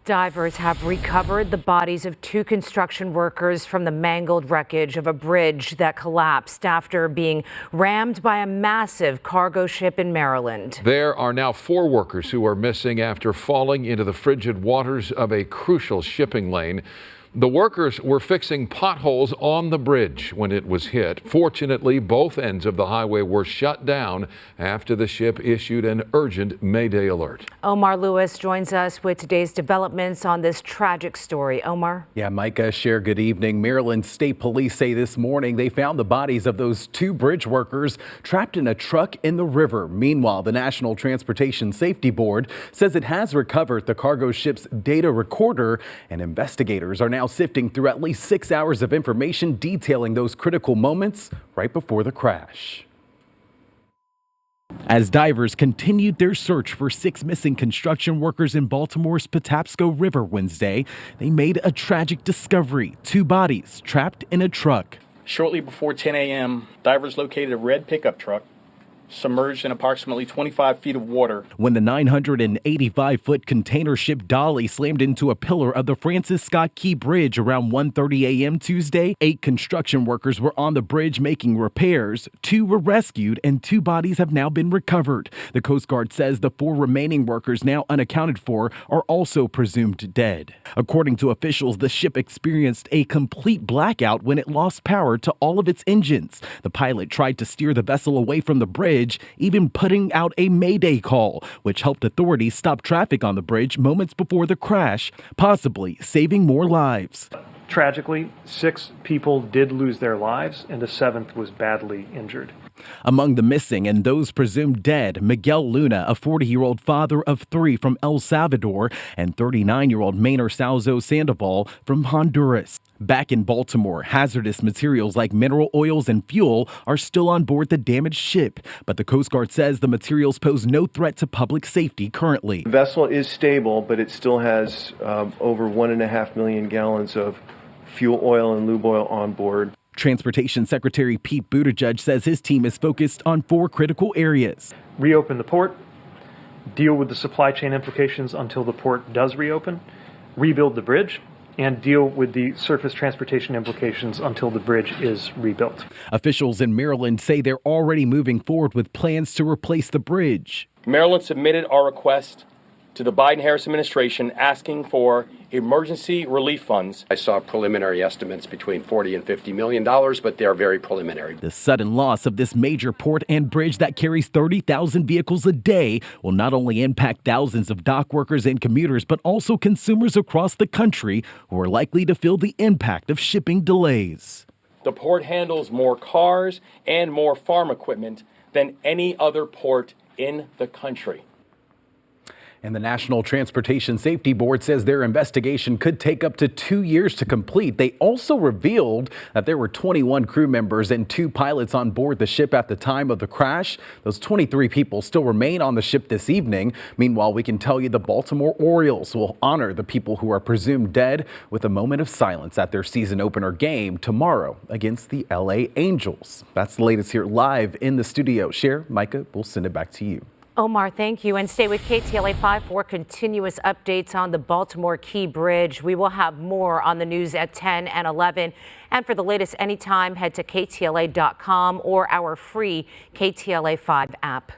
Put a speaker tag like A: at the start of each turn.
A: Divers have recovered the bodies of two construction workers from the mangled wreckage of a bridge that collapsed after being rammed by a massive cargo ship in Maryland.
B: There are now 4 workers who are missing after falling into the frigid waters of a crucial shipping lane. The workers were fixing potholes on the bridge when it was hit. Fortunately, both ends of the highway were shut down after the ship issued an urgent Mayday alert.
A: Omar Lewis joins us with today's developments on this tragic story. Omar?
C: Yeah, Micah, Cher, good evening. Maryland State Police say this morning they found the bodies of those 2 bridge workers trapped in a truck in the river. Meanwhile, the National Transportation Safety Board says it has recovered the cargo ship's data recorder, and investigators are now sifting through at least 6 hours of information detailing those critical moments right before the crash. As divers continued their search for 6 missing construction workers in Baltimore's Patapsco River Wednesday, they made a tragic discovery: 2 bodies trapped in a truck.
D: Shortly before 10 a.m., divers located a red pickup truck submerged in approximately 25 feet of water
C: when the 985-foot container ship Dolly slammed into a pillar of the Francis Scott Key Bridge around 1:30 a.m. Tuesday. 8 construction workers were on the bridge making repairs. 2 were rescued and 2 bodies have now been recovered. The Coast Guard says the 4 remaining workers, now unaccounted for, are also presumed dead. According to officials, the ship experienced a complete blackout when it lost power to all of its engines. The pilot tried to steer the vessel away from the bridge, even putting out a Mayday call, which helped authorities stop traffic on the bridge moments before the crash, possibly saving more lives.
E: Tragically, 6 people did lose their lives, and the 7th was badly injured.
C: Among the missing and those presumed dead, Miguel Luna, a 40-year-old father of 3 from El Salvador, and 39-year-old Maynor Salzo Sandoval from Honduras. Back in Baltimore, hazardous materials like mineral oils and fuel are still on board the damaged ship, but the Coast Guard says the materials pose no threat to public safety currently.
F: The vessel is stable, but it still has over 1.5 million gallons of fuel oil and lube oil on board.
C: Transportation Secretary Pete Buttigieg says his team is focused on 4 critical areas.
E: Reopen the port, deal with the supply chain implications until the port does reopen, rebuild the bridge, and deal with the surface transportation implications until the bridge is rebuilt.
C: Officials in Maryland say they're already moving forward with plans to replace the bridge.
D: Maryland submitted our request to the Biden-Harris administration asking for emergency relief funds.
G: I saw preliminary estimates between $40 and $50 million, but they are very preliminary.
C: The sudden loss of this major port and bridge that carries 30,000 vehicles a day will not only impact thousands of dock workers and commuters, but also consumers across the country who are likely to feel the impact of shipping delays.
D: The port handles more cars and more farm equipment than any other port in the country.
C: And the National Transportation Safety Board says their investigation could take up to 2 years to complete. They also revealed that there were 21 crew members and 2 pilots on board the ship at the time of the crash. Those 23 people still remain on the ship this evening. Meanwhile, we can tell you the Baltimore Orioles will honor the people who are presumed dead with a moment of silence at their season opener game tomorrow against the LA Angels. That's the latest here live in the studio. Cher, Micah, we'll send it back to you.
A: Omar, thank you. And stay with KTLA 5 for continuous updates on the Baltimore Key Bridge. We will have more on the news at 10 and 11. And for the latest anytime, head to KTLA.com or our free KTLA 5 app.